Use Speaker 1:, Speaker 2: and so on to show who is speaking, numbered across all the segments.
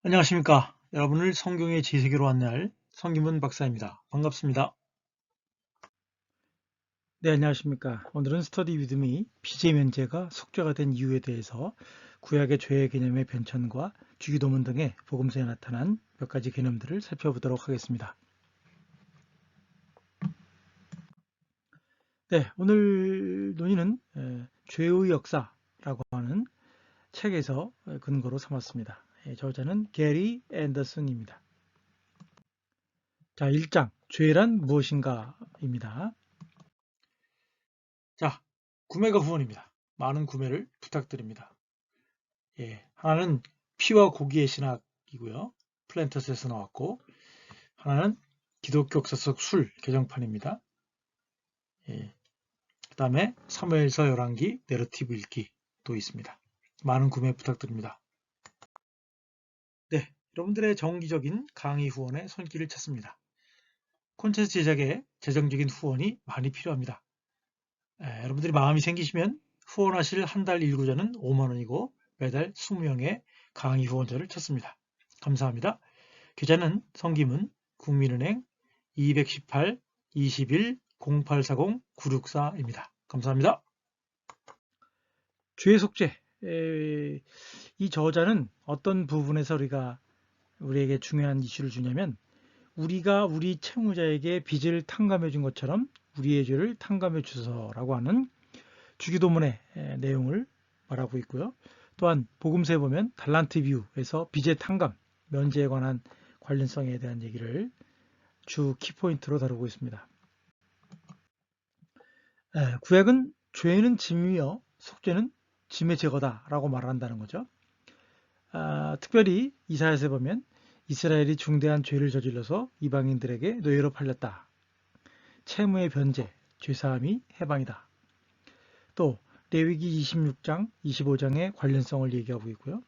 Speaker 1: 안녕하십니까. 여러분을 성경의 지세계로 안내할 성김은 박사입니다. 반갑습니다. 네, 안녕하십니까. 오늘은 스터디 위드미 BJ 면제가 속죄가 된 이유에 대해서 구약의 죄의 개념의 변천과 주기도문 등의 복음서에 나타난 몇 가지 개념들을 살펴보도록 하겠습니다. 네, 오늘 논의는 죄의 역사라고 하는 책에서 근거로 삼았습니다. 저자는 게리 앤더슨입니다. 자, 1장 죄란 무엇인가입니다. 자, 구매가 후원입니다. 많은 구매를 부탁드립니다. 하나는 피와 고기의 신학이고요. 플랜터스에서 나왔고, 하나는 기독교 역사 속 술 개정판입니다. 그 다음에 사무엘서 열왕기 내러티브 읽기도 있습니다. 많은 구매 부탁드립니다. 네, 여러분들의 정기적인 강의 후원에 손길을 찾습니다. 콘텐츠 제작에 재정적인 후원이 많이 필요합니다. 여러분들이 마음이 생기시면 후원하실 한 달 일구자는 5만원이고 매달 20명의 강의 후원자를 찾습니다. 감사합니다. 계좌는 성김은 국민은행 218 21 0840 964입니다. 감사합니다. 죄의 속죄. 이 저자는 어떤 부분에서 우리에게 중요한 이슈를 주냐면, 우리가 우리 채무자에게 빚을 탕감해 준 것처럼 우리의 죄를 탕감해 주소서라고 하는 주기도문의 내용을 말하고 있고요. 또한 복음서에 보면 달란트 뷰에서 빚의 탕감, 면제에 관한 관련성에 대한 얘기를 주 키포인트로 다루고 있습니다. 구약은 죄는 짐이며 속죄는 짐의 제거다라고 말한다는 거죠. 특별히 이사야서에 보면 이스라엘이 중대한 죄를 저질러서 이방인들에게 노예로 팔렸다. 채무의 변제, 죄사함이 해방이다. 또 레위기 26장, 25장의 관련성을 얘기하고 있고요.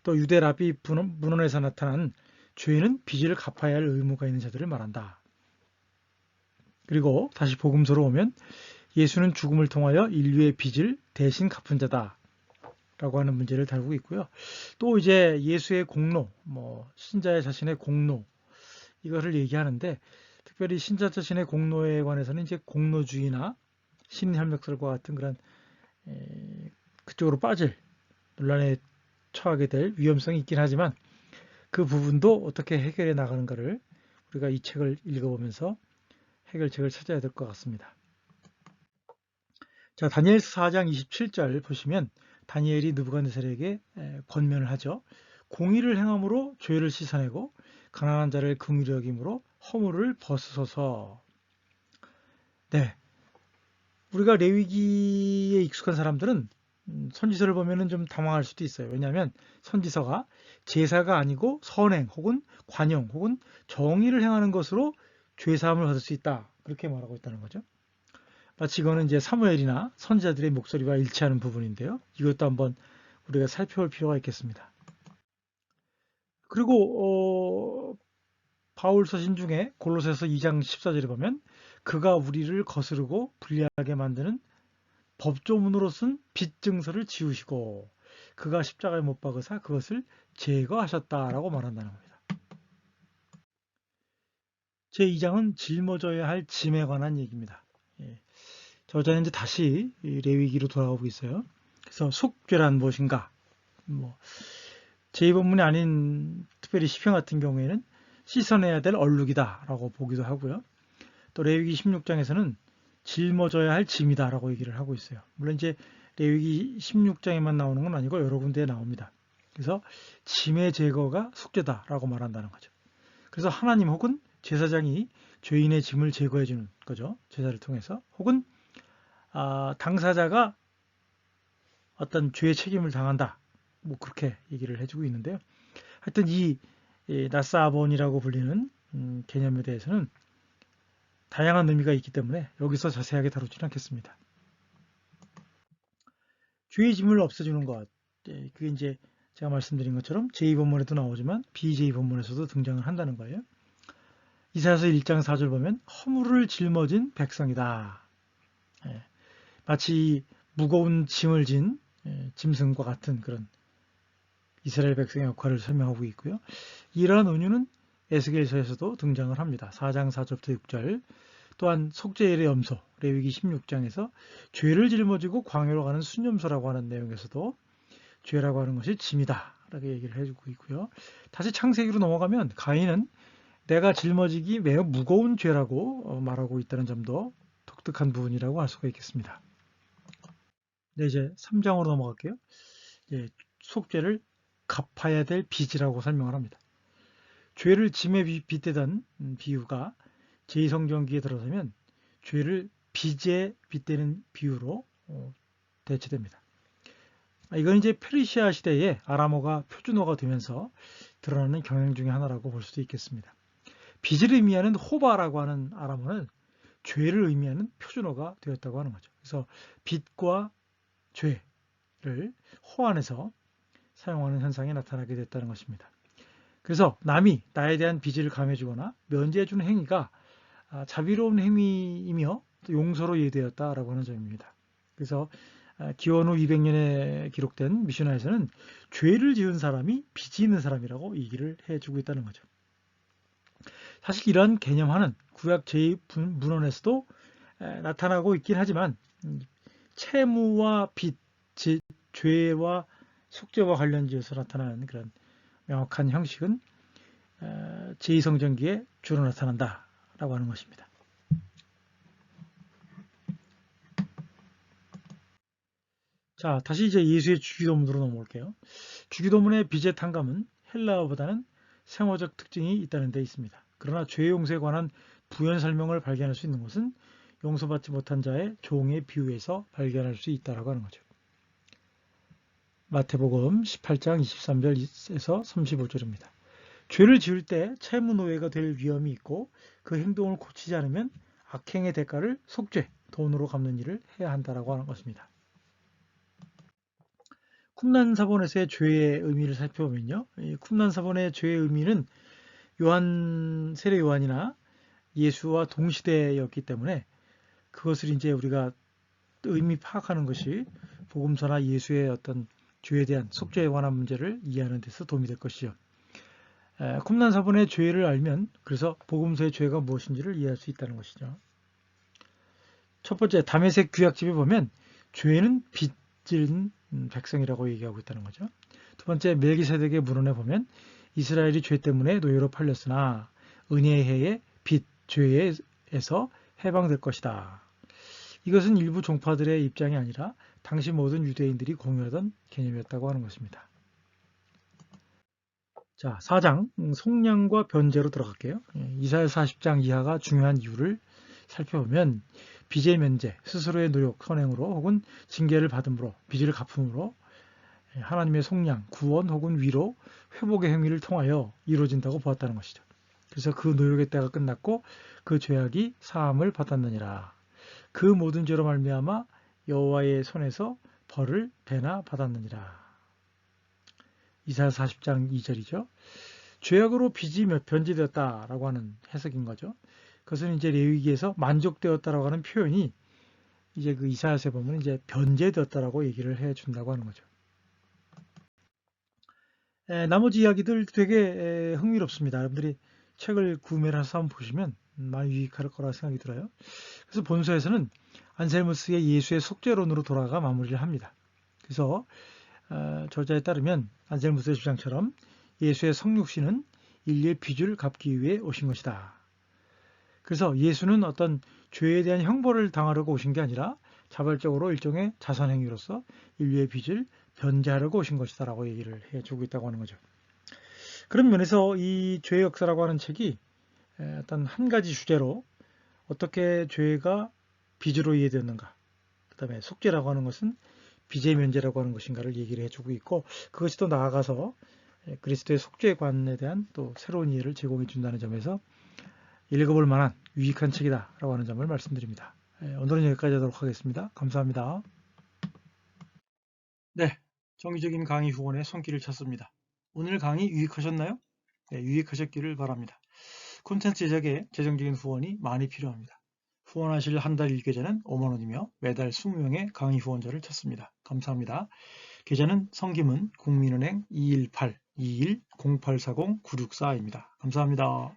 Speaker 1: 또 유대 라비 문헌에서 나타난 죄는 빚을 갚아야 할 의무가 있는 자들을 말한다. 그리고 다시 복음서로 오면 예수는 죽음을 통하여 인류의 빚을 대신 갚은 자다 라고 하는 문제를 다루고 있고요. 또 이제 예수의 공로, 신자의 자신의 공로, 이거를 얘기하는데, 특별히 신자 자신의 공로에 관해서는 이제 공로주의나 신협력설과 같은 그런 그쪽으로 빠질 논란에 처하게 될 위험성이 있긴 하지만, 그 부분도 어떻게 해결해 나가는가를 우리가 이 책을 읽어보면서 해결책을 찾아야 될 것 같습니다. 자, 다니엘서 4장 27절 보시면 다니엘이 느부갓네살에게 권면을 하죠. 공의를 행함으로 죄를 씻어내고 가난한 자를 긍휼히 여김으로 허물을 벗으소서. 네, 우리가 레위기에 익숙한 사람들은 선지서를 보면 좀 당황할 수도 있어요. 왜냐하면 선지서가 제사가 아니고 선행 혹은 관용 혹은 정의를 행하는 것으로 죄사함을 받을 수 있다. 그렇게 말하고 있다는 거죠. 마치 이거는 이제 사무엘이나 선지자들의 목소리와 일치하는 부분인데요. 이것도 한번 우리가 살펴볼 필요가 있겠습니다. 그리고 바울 서신 중에 골로새서 2장 14절에 보면 그가 우리를 거스르고 불리하게 만드는 법조문으로 쓴 빚증서를 지우시고 그가 십자가에 못 박으사 그것을 제거하셨다라고 말한다는 겁니다. 제2장은 짊어져야 할 짐에 관한 얘기입니다. 저자는 이제 다시 레위기로 돌아오고 있어요. 그래서 속죄란 무엇인가? 제2본문이 아닌 특별히 시편 같은 경우에는 씻어내야 될 얼룩이다라고 보기도 하고요. 또 레위기 16장에서는 짊어져야 할 짐이다라고 얘기를 하고 있어요. 물론 이제 레위기 16장에만 나오는 건 아니고 여러 군데에 나옵니다. 그래서 짐의 제거가 속죄다라고 말한다는 거죠. 그래서 하나님 혹은 제사장이 죄인의 짐을 제거해 주는 거죠. 제사를 통해서. 혹은 당사자가 어떤 죄의 책임을 당한다. 그렇게 얘기를 해주고 있는데요. 하여튼 이 나사아본이라고 불리는 개념에 대해서는 다양한 의미가 있기 때문에 여기서 자세하게 다루지는 않겠습니다. 죄의 짐을 없애주는 것, 그게 이제 제가 말씀드린 것처럼 제2본문에도 나오지만 BJ 본문에서도 등장을 한다는 거예요. 이사야서 1장 4절 보면 허물을 짊어진 백성이다. 마치 무거운 짐을 진 짐승과 같은 그런 이스라엘 백성의 역할을 설명하고 있고요. 이러한 은유는 에스겔서에서도 등장을 합니다. 4장 4절부터 6절. 또한 속죄일의 염소 레위기 16장에서 죄를 짊어지고 광야로 가는 순념소라고 하는 내용에서도 죄라고 하는 것이 짐이다 라고 얘기를 해주고 있고요. 다시 창세기로 넘어가면 가인은 내가 짊어지기 매우 무거운 죄라고 말하고 있다는 점도 독특한 부분이라고 할 수가 있겠습니다. 네, 이제 3장으로 넘어갈게요. 속죄를 갚아야 될 빚이라고 설명을 합니다. 죄를 짐에 빗대던 비유가 제2성경기에 들어서면 죄를 빚에 빗대는 비유로 대체됩니다. 이건 이제 페르시아 시대에 아람어가 표준어가 되면서 드러나는 경향 중의 하나라고 볼 수도 있겠습니다. 빚을 의미하는 호바라고 하는 아람어는 죄를 의미하는 표준어가 되었다고 하는 거죠. 그래서 빚과 죄를 호환해서 사용하는 현상이 나타나게 됐다는 것입니다. 그래서 남이 나에 대한 빚을 감해주거나 면제해주는 행위가 자비로운 행위이며 용서로 이해되었다라고 하는 점입니다. 그래서 기원 후 200년에 기록된 미슈나에서는 죄를 지은 사람이 빚이 있는 사람이라고 얘기를 해주고 있다는 거죠. 사실 이러한 개념화는 구약 제2문헌에서도 나타나고 있긴 하지만 채무와 빚, 즉 죄와 속죄와 관련지어서 나타나는 그런 명확한 형식은 제2성전기에 주로 나타난다라고 하는 것입니다. 자, 다시 이제 예수의 주기도문으로 넘어올게요. 주기도문의 빚의 탕감은 헬라어보다는 생어적 특징이 있다는 데 있습니다. 그러나 죄 용서에 관한 부연 설명을 발견할 수 있는 것은 용서받지 못한 자의 종의 비유에서 발견할 수 있다라고 하는 거죠. 마태복음 18장 23절에서 35절입니다. 죄를 지을 때 채무 노예가 될 위험이 있고 그 행동을 고치지 않으면 악행의 대가를 속죄, 돈으로 갚는 일을 해야 한다라고 하는 것입니다. 쿰란사본에서의 죄의 의미를 살펴보면요. 쿰란사본의 죄의 의미는 세례 요한이나 예수와 동시대였기 때문에 그것을 이제 우리가 의미 파악하는 것이 복음서나 예수의 어떤 죄에 대한 속죄에 관한 문제를 이해하는 데서 도움이 될 것이죠. 쿰란사본의 죄를 알면 그래서 복음서의 죄가 무엇인지를 이해할 수 있다는 것이죠. 첫 번째, 다메섹 구약집에 보면 죄는 빚진 백성이라고 얘기하고 있다는 거죠. 두 번째, 멜기세덱의 문헌에 보면 이스라엘이 죄 때문에 노예로 팔렸으나 은혜의 해에 빚, 죄에서 해방될 것이다. 이것은 일부 종파들의 입장이 아니라 당시 모든 유대인들이 공유하던 개념이었다고 하는 것입니다. 자, 4장 속량과 변제로 들어갈게요. 이사야 40장 이하가 중요한 이유를 살펴보면 빚의 면제, 스스로의 노력, 선행으로 혹은 징계를 받음으로, 빚을 갚음으로 하나님의 속량, 구원 혹은 위로, 회복의 행위를 통하여 이루어진다고 보았다는 것이죠. 그래서 그 노력의 때가 끝났고 그 죄악이 사함을 받았느니라. 그 모든 죄로 말미암아 여호와의 손에서 벌을 배나 받았느니라. 이사야 40장 2절이죠. 죄악으로 빚이 변제되었다라고 하는 해석인 거죠. 그것은 이제 레위기에서 만족되었다라고 하는 표현이 이제 그 이사야서에 보면 이제 변제되었다라고 얘기를 해준다고 하는 거죠. 나머지 이야기들 되게 흥미롭습니다. 여러분들이 책을 구매를 해서 한번 보시면 많이 유익할 거라 생각이 들어요. 그래서 본서에서는 안셀무스의 예수의 속죄론으로 돌아가 마무리를 합니다. 그래서 저자에 따르면 안셀무스의 주장처럼 예수의 성육신은 인류의 빚을 갚기 위해 오신 것이다. 그래서 예수는 어떤 죄에 대한 형벌을 당하려고 오신 게 아니라 자발적으로 일종의 자선행위로서 인류의 빚을 변제하려고 오신 것이다 라고 얘기를 해주고 있다고 하는 거죠. 그런 면에서 이 죄의 역사라고 하는 책이 어떤 한 가지 주제로 어떻게 죄가 빚으로 이해되었는가, 그 다음에 속죄라고 하는 것은 빚의 면제라고 하는 것인가를 얘기를 해주고 있고, 그것이 또 나아가서 그리스도의 속죄관에 대한 또 새로운 이해를 제공해 준다는 점에서 읽어볼 만한 유익한 책이다 라고 하는 점을 말씀드립니다. 오늘은 여기까지 하도록 하겠습니다. 감사합니다. 네, 정기적인 강의 후원의 손길을 찾습니다. 오늘 강의 유익하셨나요? 네, 유익하셨기를 바랍니다. 콘텐츠 제작에 재정적인 후원이 많이 필요합니다. 후원하실 한 달 일계제는 5만원이며 매달 20명의 강의 후원자를 찾습니다. 감사합니다. 계좌는 성김은 국민은행 218-21-0840-964입니다. 감사합니다.